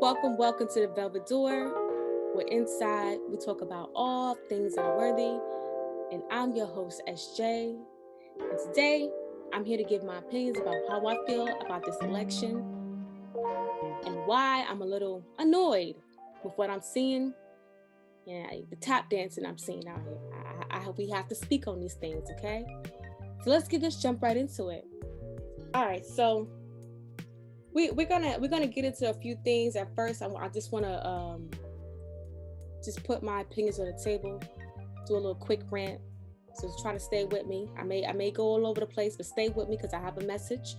Welcome to the Velvet Door, where inside we talk about all things that are worthy. And I'm your host, SJ. And today I'm here to give my opinions about how I feel about this election and why I'm a little annoyed with what I'm seeing and the tap dancing I'm seeing out here. We have to speak on these things, okay? So let's jump right into it. All right, so we're gonna get into a few things. At first, I just want to just put my opinions on the table, do a little quick rant. So try to stay with me. I may go all over the place, but stay with me because I have a message.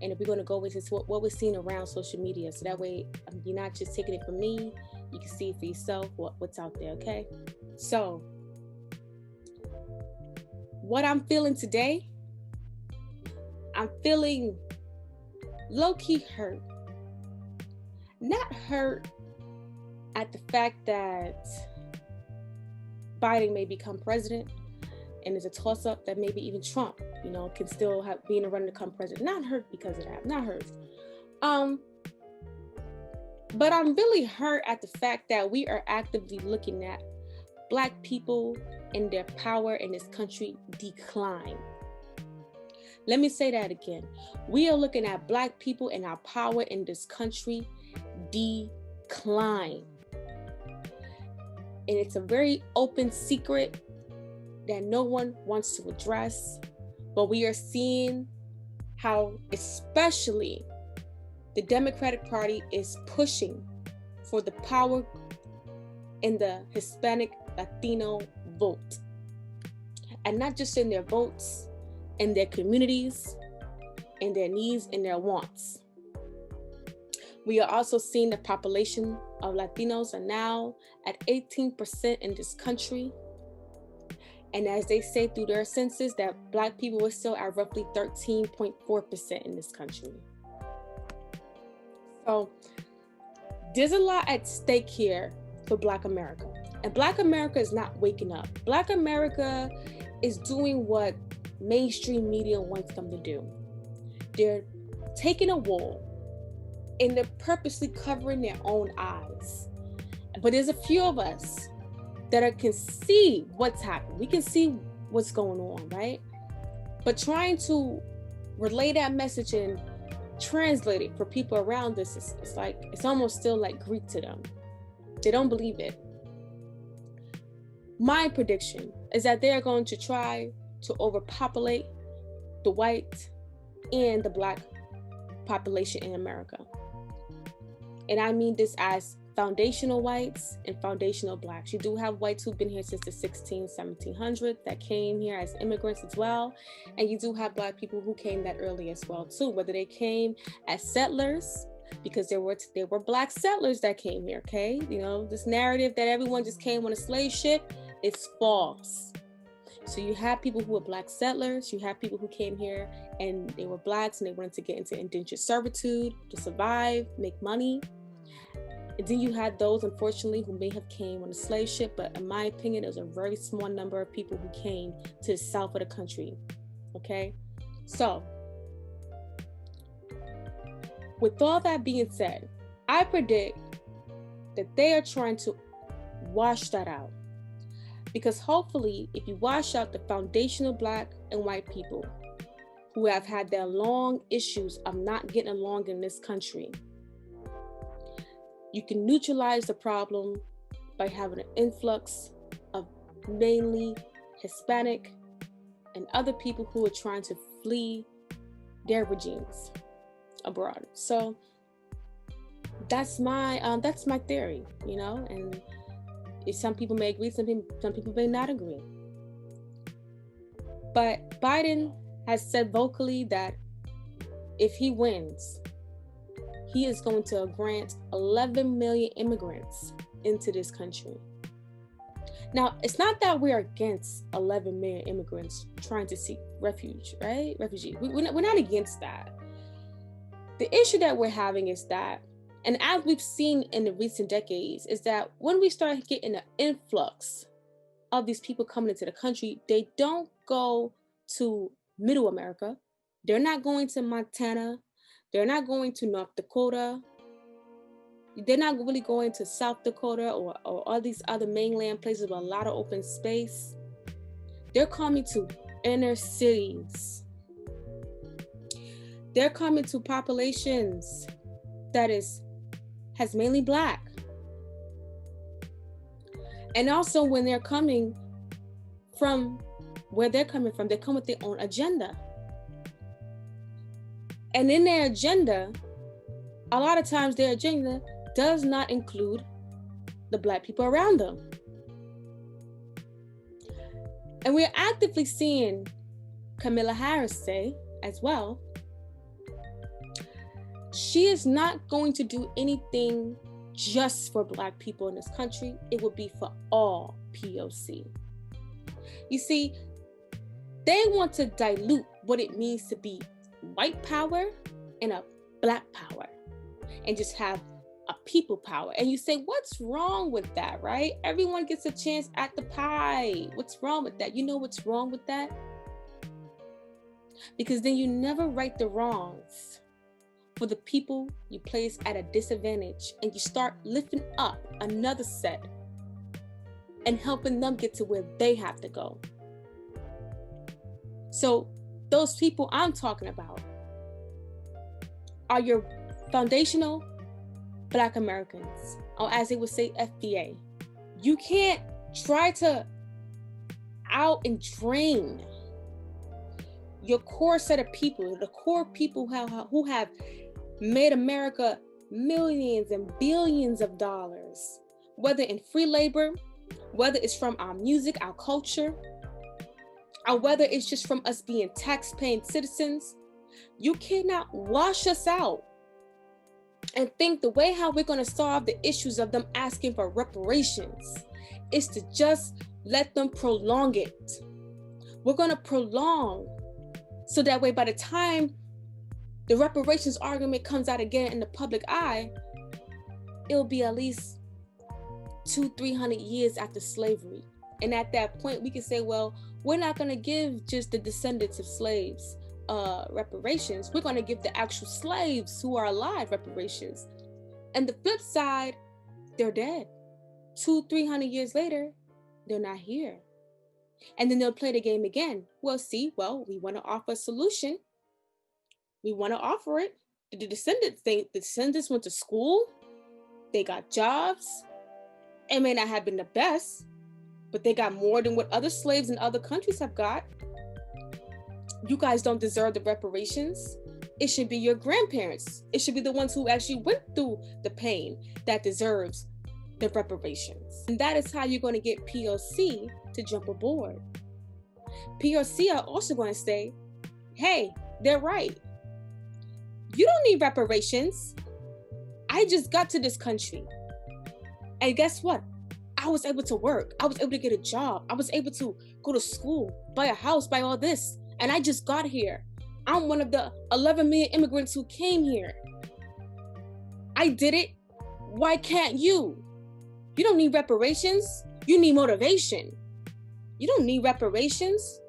And if we're gonna go with this, what we're seeing around social media, so that way you're not just taking it from me. You can see for yourself what's out there. Okay. So what I'm feeling today, I'm feeling low-key hurt. Not hurt at the fact that Biden may become president, and there's a toss-up that maybe even Trump, can still be in the run to become president. Not hurt because of that. Not hurt. But I'm really hurt at the fact that we are actively looking at Black people and their power in this country decline. Let me say that again. We are looking at Black people and our power in this country decline. And it's a very open secret that no one wants to address. But we are seeing how especially the Democratic Party is pushing for the power in the Hispanic Latino vote. And not just in their votes, in their communities, in their needs and their wants. We are also seeing the population of Latinos are now at 18% in this country. And as they say through their census, that Black people are still at roughly 13.4% in this country. So there's a lot at stake here for Black America. And Black America is not waking up. Black America is doing what mainstream media wants them to do. They're taking a wall and they're purposely covering their own eyes. But there's a few of us that can see what's happening. We can see what's going on, right? But trying to relay that message and translate it for people around us, it's almost still like Greek to them. They don't believe it. My prediction is that they are going to try to overpopulate the white and the Black population in America. And I mean this as foundational whites and foundational Blacks. You do have whites who've been here since the 1700s that came here as immigrants as well. And you do have Black people who came that early as well too, whether they came as settlers, because there were Black settlers that came here, okay? This narrative that everyone just came on a slave ship is false. So you have people who were Black settlers, you have people who came here and they were Blacks and they wanted to get into indentured servitude to survive, make money. And then you had those, unfortunately, who may have came on a slave ship, but in my opinion, there was a very small number of people who came to the south of the country, okay? So, with all that being said, I predict that they are trying to wash that out. Because hopefully, if you wash out the foundational Black and white people who have had their long issues of not getting along in this country, you can neutralize the problem by having an influx of mainly Hispanic and other people who are trying to flee their regimes abroad. So that's my theory, and some people may agree, some people may not agree. But Biden has said vocally that if he wins, he is going to grant 11 million immigrants into this country. Now, it's not that we're against 11 million immigrants trying to seek refuge, right? Refugees. We're not against that. The issue that we're having is that, and as we've seen in the recent decades, is that when we start getting an influx of these people coming into the country, they don't go to Middle America. They're not going to Montana. They're not going to North Dakota. They're not really going to South Dakota or all these other mainland places with a lot of open space. They're coming to inner cities. They're coming to populations that has mainly Black. And also when they're coming from where they're coming from, they come with their own agenda. And in their agenda, a lot of times their agenda does not include the Black people around them. And we're actively seeing Kamala Harris say as well, she is not going to do anything just for Black people in this country. It will be for all POC. You see, they want to dilute what it means to be white power and a Black power and just have a people power. And you say, what's wrong with that, right? Everyone gets a chance at the pie. What's wrong with that? You know what's wrong with that? Because then you never right the wrongs for the people you place at a disadvantage, and you start lifting up another set and helping them get to where they have to go. So those people I'm talking about are your foundational Black Americans, or as they would say, FBA. You can't try to out and drain your core set of people, the core people who have made America millions and billions of dollars, whether in free labor, whether it's from our music, our culture, or whether it's just from us being tax-paying citizens. You cannot wash us out and think the way how we're going to solve the issues of them asking for reparations is to just let them prolong it. We're going to prolong, so that way by the time the reparations argument comes out again in the public eye, it'll be at least 200-300 years after slavery. And at that point, we can say, well, we're not going to give just the descendants of slaves reparations. We're going to give the actual slaves who are alive reparations. And the flip side, they're dead. 200-300 years later, they're not here. And then they'll play the game again. Well, we want to offer a solution. We want to offer it. The descendants went to school. They got jobs. It may not have been the best, but they got more than what other slaves in other countries have got. You guys don't deserve the reparations. It should be your grandparents. It should be the ones who actually went through the pain that deserves the reparations. And that is how you're going to get POC to jump aboard. POC are also going to say, hey, they're right. You don't need reparations. I just got to this country. And guess what? I was able to work. I was able to get a job. I was able to go to school, buy a house, buy all this. And I just got here. I'm one of the 11 million immigrants who came here. I did it. Why can't you? You don't need reparations. You need motivation. You don't need reparations.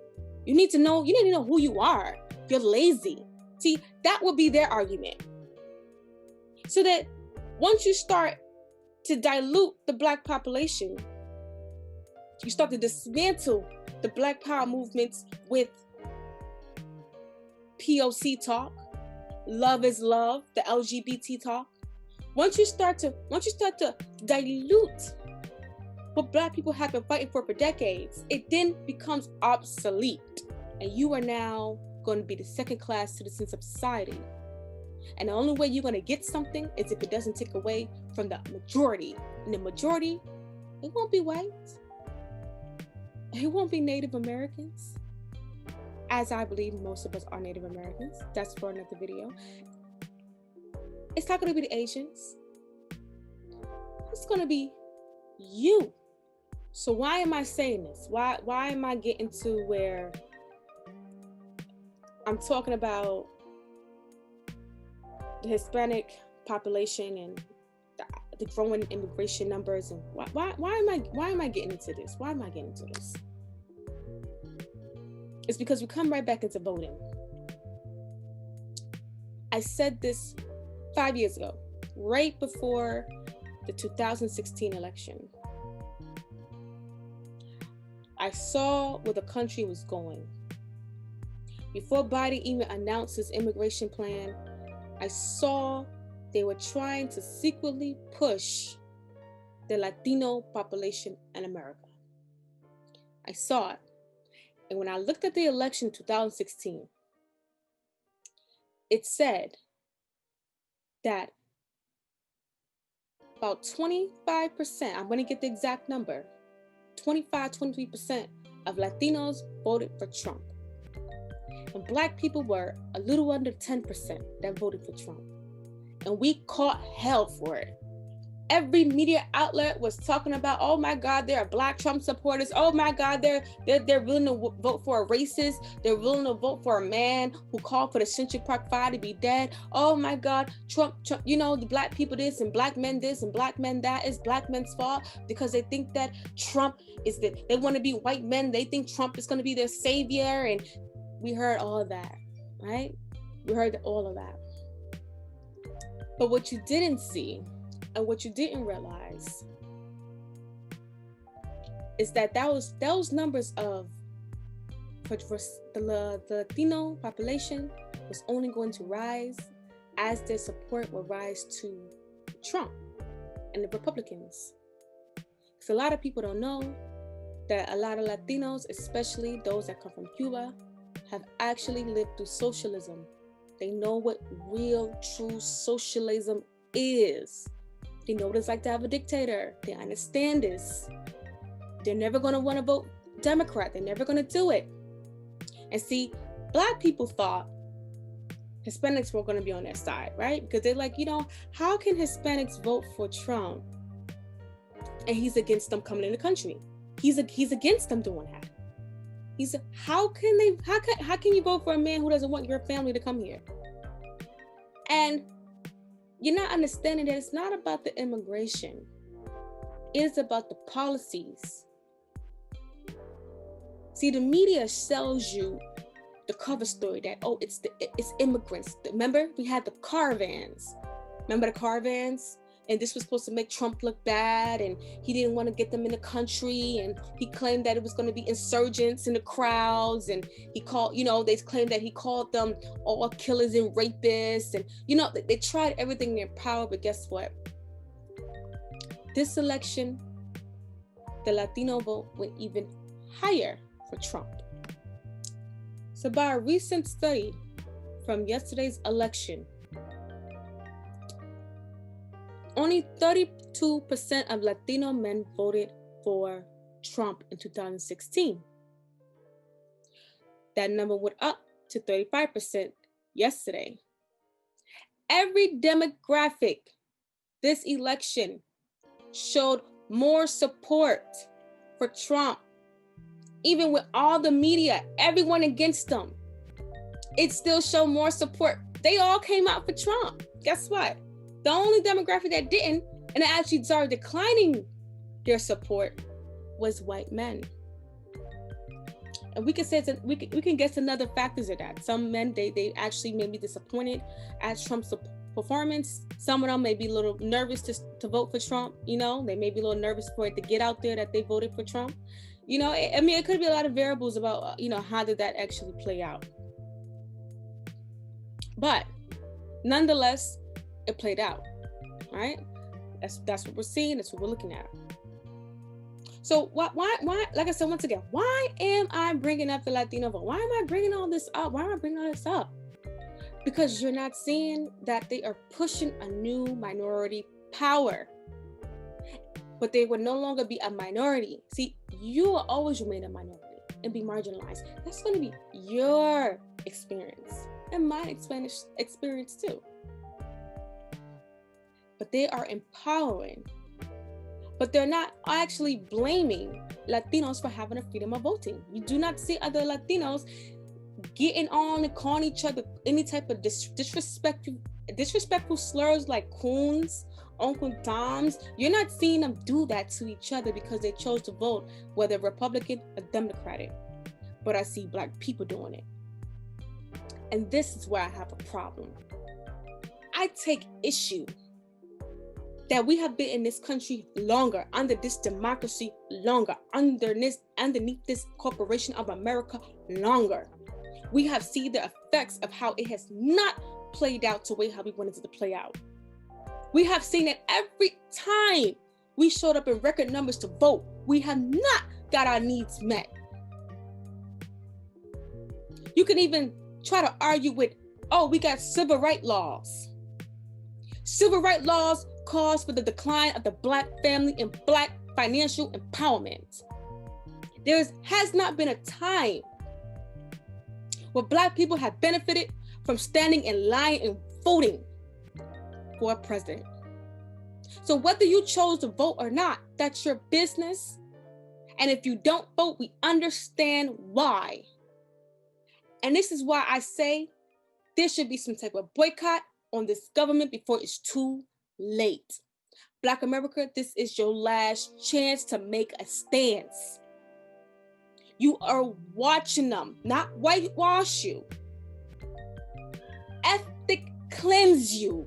You need to know who you are. You're lazy. See, that would be their argument. So that once you start to dilute the Black population, you start to dismantle the Black Power movements with POC talk, love is love, the LGBT talk. Once you start to dilute what Black people have been fighting for decades, it then becomes obsolete. And you are now going to be the second-class citizens of society. And the only way you're going to get something is if it doesn't take away from the majority. And the majority, it won't be white. It won't be Native Americans, as I believe most of us are Native Americans. That's for another video. It's not going to be the Asians. It's going to be you. So why am I saying this? Why am I getting to where I'm talking about the Hispanic population and the growing immigration numbers, and why am I getting into this? Why am I getting into this? It's because we come right back into voting. I said this 5 years ago. right before the 2016 election. I saw where the country was going. Before Biden even announced his immigration plan, I saw they were trying to secretly push the Latino population in America. I saw it. And when I looked at the election in 2016, it said that about 25%, I'm going to get the exact number, 23% of Latinos voted for Trump. And Black people were a little under 10% that voted for Trump. And we caught hell for it. Every media outlet was talking about, oh my God, there are Black Trump supporters. Oh my God, they're willing to vote for a racist. They're willing to vote for a man who called for the Central Park Five to be dead. Oh my God, Trump, you know, the Black people this and Black men this and Black men that is Black men's fault because they think that Trump they want to be white men. They think Trump is going to be their savior. And we heard all of that, right? We heard all of that. But what you didn't see and what you didn't realize is that those numbers for the Latino population was only going to rise as their support will rise to Trump and the Republicans. Because a lot of people don't know that a lot of Latinos, especially those that come from Cuba, have actually lived through socialism. They know what real, true socialism is. They know what it's like to have a dictator. They understand this. They're never going to want to vote Democrat. They're never going to do it. And see, Black people thought Hispanics were going to be on their side, right? Because they're like, you know, how can Hispanics vote for Trump and he's against them coming in the country? He's against them doing that. How can you vote for a man who doesn't want your family to come here? And you're not understanding that it's not about the immigration. It's about the policies. See, the media sells you the cover story that, oh, it's immigrants. Remember, we had the caravans. Remember the caravans? And this was supposed to make Trump look bad, and he didn't want to get them in the country, and he claimed that it was going to be insurgents in the crowds, and they claimed that he called them all killers and rapists, and they tried everything in their power, but guess what? This election, the Latino vote went even higher for Trump. So by a recent study from yesterday's election, only 32% of Latino men voted for Trump in 2016. That number went up to 35% yesterday. Every demographic this election showed more support for Trump. Even with all the media, everyone against him, it still showed more support. They all came out for Trump. Guess what? The only demographic that didn't, and it actually started declining their support, was white men. And we can say we can guess another factors of that. Some men, they actually may be disappointed at Trump's performance. Some of them may be a little nervous to vote for Trump. They may be a little nervous for it to get out there that they voted for Trump. It could be a lot of variables about, how did that actually play out. But nonetheless, it played out, right? That's what we're seeing. That's what we're looking at. So why? Like I said, once again, why am I bringing up the Latino vote? Why am I bringing all this up? Why am I bringing all this up? Because you're not seeing that they are pushing a new minority power, but they would no longer be a minority. See, you will always remain a minority and be marginalized. That's going to be your experience and my experience too. But they are empowering. But they're not actually blaming Latinos for having a freedom of voting. You do not see other Latinos getting on and calling each other any type of disrespectful slurs like coons, Uncle Toms. You're not seeing them do that to each other because they chose to vote, whether Republican or Democratic. But I see Black people doing it. And this is where I have a problem. I take issue that we have been in this country longer, under this democracy longer, underneath this corporation of America longer, we have seen the effects of how it has not played out the way how we wanted it to play out. We have seen that every time we showed up in record numbers to vote, we have not got our needs met. You can even try to argue with, oh, we got civil rights laws. Civil rights laws cause for the decline of the Black family and Black financial empowerment. There has not been a time where Black people have benefited from standing in line and voting for a president. So whether you chose to vote or not, that's your business. And if you don't vote, we understand why. And this is why I say there should be some type of boycott on this government before it's too late. Black America, this is your last chance to make a stance. You are watching them, not whitewash you. Ethnic cleanse you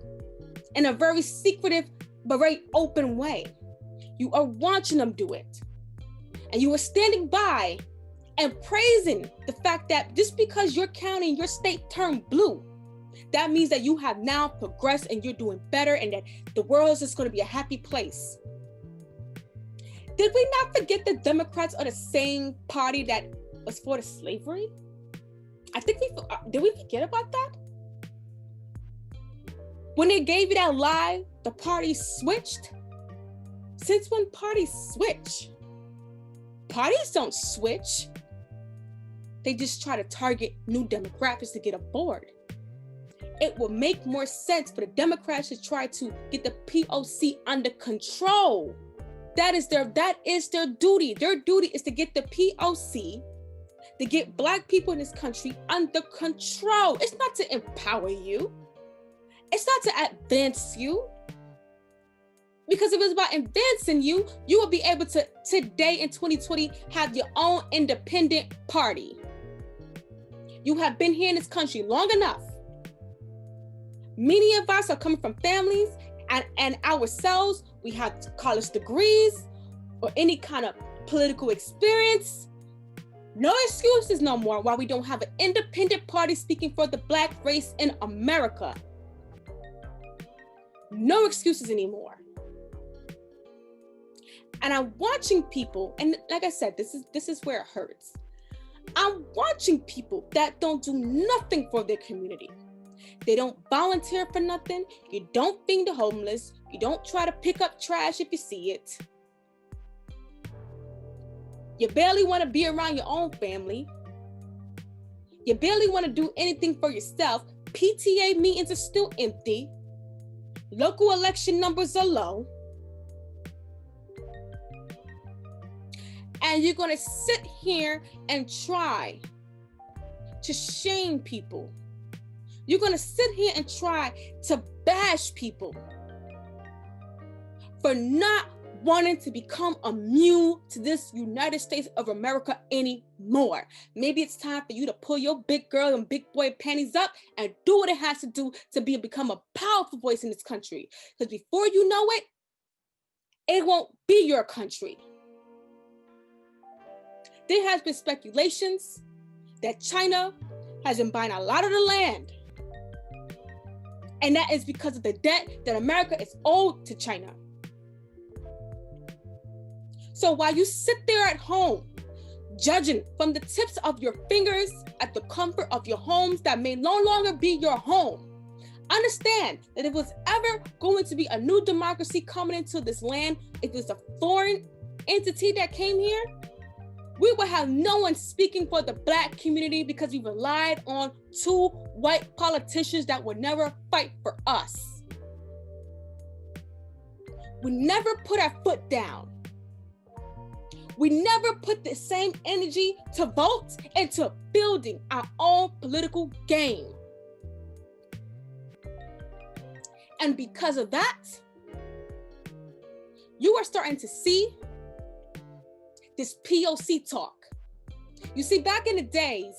in a very secretive but very open way. You are watching them do it. And you are standing by and praising the fact that just because your county and your state turned blue, that means that you have now progressed and you're doing better and that the world is just going to be a happy place. Did we not forget the Democrats are the same party that was for the slavery? I think did we forget about that? When they gave you that lie, the party switched. Since when parties switch? Parties don't switch. They just try to target new demographics to get aboard. It will make more sense for the Democrats to try to get the POC under control. That is their duty. Their duty is to get the POC, to get Black people in this country under control. It's not to empower you. It's not to advance you. Because if it was about advancing you, you would be able to, today in 2020, have your own independent party. You have been here in this country long enough. Many of us are coming from families and ourselves, we have college degrees or any kind of political experience. No excuses no more why we don't have an independent party speaking for the Black race in America. No excuses anymore. And I'm watching people, and like I said, this is where it hurts. I'm watching people that don't do nothing for their community. They don't volunteer for nothing. You don't feed the homeless. You don't try to pick up trash if you see it. You barely want to be around your own family. You barely want to do anything for yourself. PTA meetings are still empty. Local election numbers are low. And you're going to sit here and try to shame people. You're going to sit here and try to bash people for not wanting to become immune to this United States of America anymore. Maybe it's time for you to pull your big girl and big boy panties up and do what it has to do to become a powerful voice in this country. Because before you know it, it won't be your country. There has been speculations that China has been buying a lot of the land. And that is because of the debt that America is owed to China. So while you sit there at home, judging from the tips of your fingers at the comfort of your homes that may no longer be your home, understand that if it was ever going to be a new democracy coming into this land, if it's a foreign entity that came here, we will have no one speaking for the Black community because we relied on two white politicians that would never fight for us. We never put our foot down. We never put the same energy to vote into building our own political game. And because of that, you are starting to see this POC talk. You see, back in the days,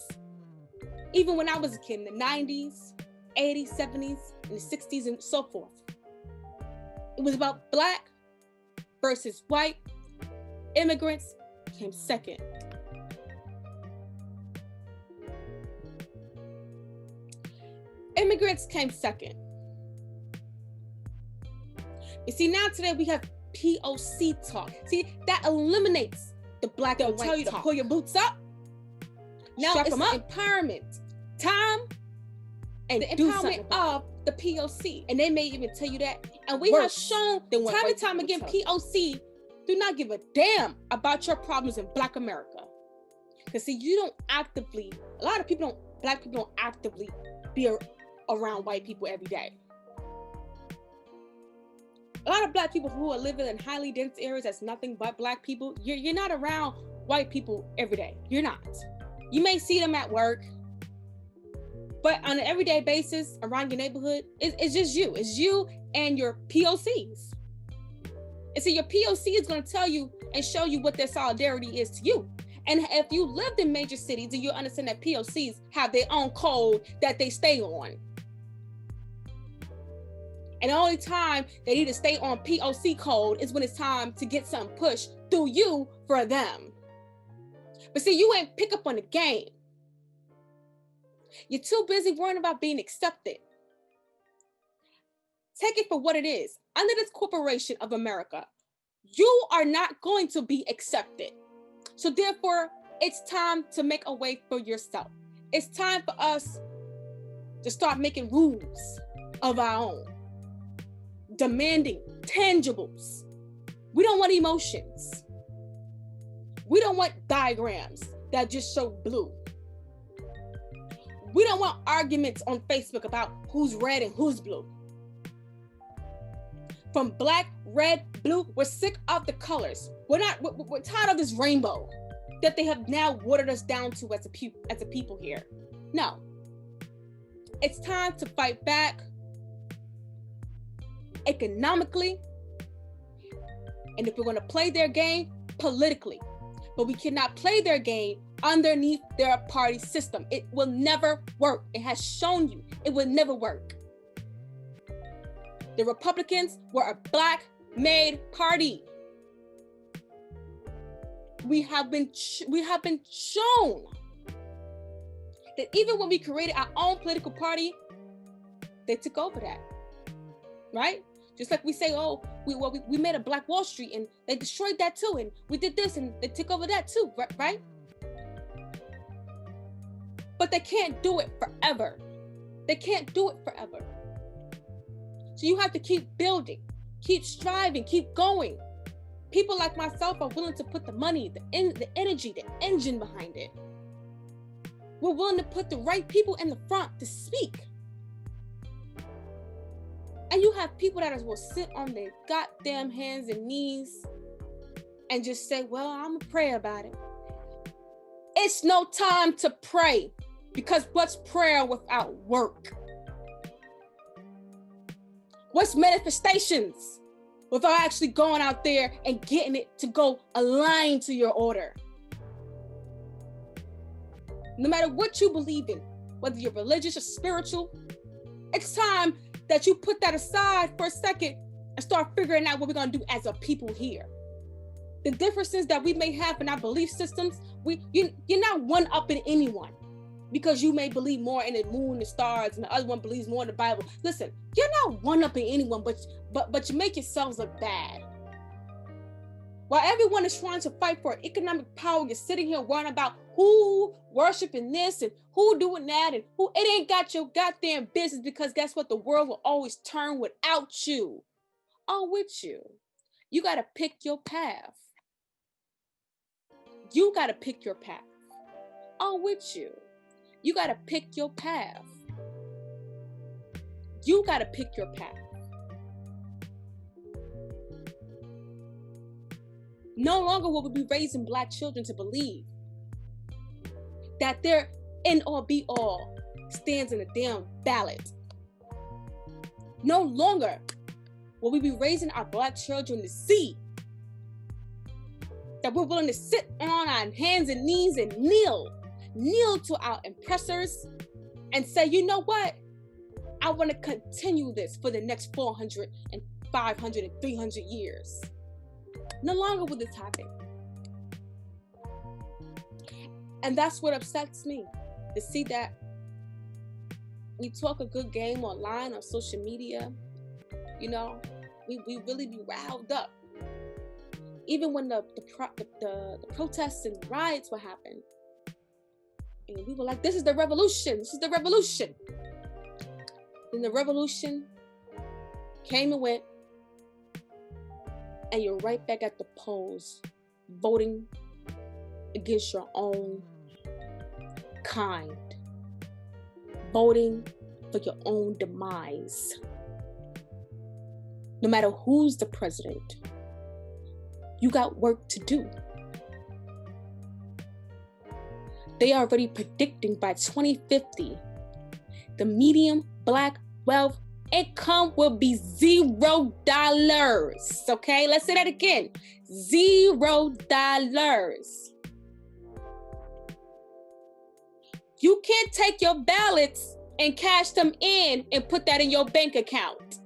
even when I was a kid in the 90s, 80s, 70s, and the 60s, and so forth, it was about black versus white. Immigrants came second. Immigrants came second. You see, now today we have POC talk. See, that eliminates the black and white. Tell you to pull your boots up. Now it's empowerment. Time and the empowerment of the POC. And they may even tell you that. And we have shown time and time again, POC do not give a damn about your problems in Black America. Because see, you don't actively, a lot of people don't, black people don't actively be around white people every day. A lot of black people who are living in highly dense areas that's nothing but black people, you're not around white people every day. You're not. You may see them at work, but on an everyday basis around your neighborhood, it's just you. It's you and your POCs. And so your POC is going to tell you and show you what their solidarity is to you. And if you lived in major cities, then you'll understand that POCs have their own code that they stay on. And the only time they need to stay on POC code is when it's time to get something pushed through you for them. But see, you ain't pick up on the game. You're too busy worrying about being accepted. Take it for what it is. Under this corporation of America, you are not going to be accepted. So therefore, it's time to make a way for yourself. It's time for us to start making rules of our own. Demanding tangibles. We don't want emotions. We don't want diagrams that just show blue. We don't want arguments on Facebook about who's red and who's blue. From black, red, blue, we're sick of the colors. We're tired of this rainbow that they have now watered us down to as a people here. No. It's time to fight back economically, and if we're going to play their game, politically. But we cannot play their game underneath their party system. It will never work. It has shown you it will never work. The Republicans were a black-made party. We have been shown that even when we created our own political party, they took over that, right? Just like we say, oh, we made a Black Wall Street and they destroyed that too, and we did this and they took over that too, right? But they can't do it forever. They can't do it forever. So you have to keep building, keep striving, keep going. People like myself are willing to put the money, the energy, the engine behind it. We're willing to put the right people in the front to speak. And you have people that will sit on their goddamn hands and knees and just say, well, I'm gonna pray about it. It's no time to pray, because what's prayer without work? What's manifestations without actually going out there and getting it to go align to your order? No matter what you believe in, whether you're religious or spiritual, it's time that you put that aside for a second and start figuring out what we're going to do as a people here. The differences that we may have in our belief systems, you're not one-upping anyone because you may believe more in the moon, the stars, and the other one believes more in the Bible. Listen, you're not one-upping anyone, but you make yourselves look bad. While everyone is trying to fight for economic power, you're sitting here worrying about who worshiping this and who doing that and who, it ain't got your goddamn business, because guess what? The world will always turn without you or with you. You got to pick your path. You got to pick your path or with you. You got to pick your path. You got to pick your path. No longer will we be raising Black children to believe that their end all be all stands in a damn ballot. No longer will we be raising our Black children to see that we're willing to sit on our hands and knees and kneel to our oppressors and say, you know what? I want to continue this for the next 400 and 500 and 300 years. No longer will this happen. And that's what upsets me, to see that we talk a good game online on social media. You know, we really be riled up. Even when the protests and riots were happening, and we were like, this is the revolution, this is the revolution. Then the revolution came and went, and you're right back at the polls, voting against your own kind, voting for your own demise. No matter who's the president, you got work to do. They are already predicting by 2050, the median Black wealth income will be $0. Okay, let's say that again. $0. You can't take your ballots and cash them in and put that in your bank account.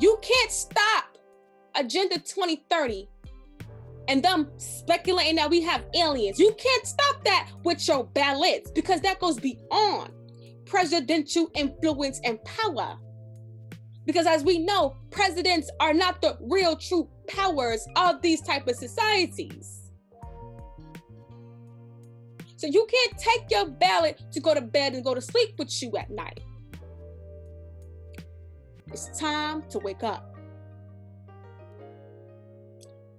You can't stop Agenda 2030 and them speculating that we have aliens. You can't stop that with your ballots, because that goes beyond presidential influence and power. Because as we know, presidents are not the real true powers of these type of societies. So you can't take your ballot to go to bed and go to sleep with you at night. It's time to wake up.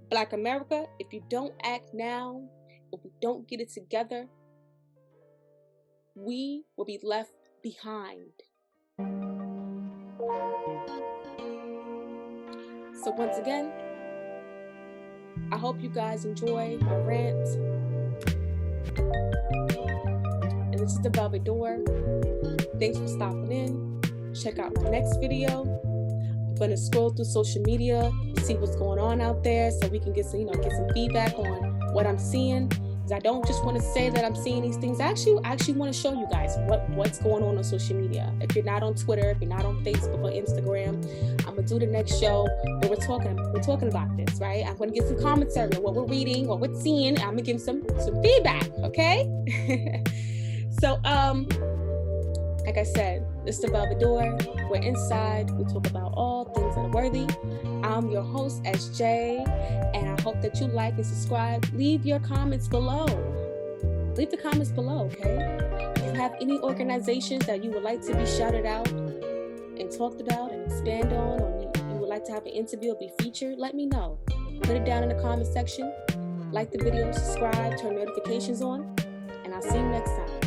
Black America, if you don't act now, if we don't get it together, we will be left behind. So once again, I hope you guys enjoy my rant. And this is the Velvet Door. Thanks for stopping in. Check out my next video. I'm gonna scroll through social media, see what's going on out there, so we can get some, get some feedback on what I'm seeing. Because I don't just want to say that I'm seeing these things. I actually want to show you guys what's going on social media. If you're not on Twitter, if you're not on Facebook or Instagram, I'm gonna do the next show where we're talking about this, right? I'm gonna get some commentary on what we're reading, what we're seeing. I'm gonna give some feedback, okay? So like I said, this is the Velvet Door. We're inside. We talk about all things that are worthy. I'm your host, SJ, and I hope that you like and subscribe. Leave your comments below. Leave the comments below, okay? If you have any organizations that you would like to be shouted out and talked about and expand on, or you would like to have an interview or be featured, let me know. Put it down in the comment section. Like the video, subscribe, turn notifications on, and I'll see you next time.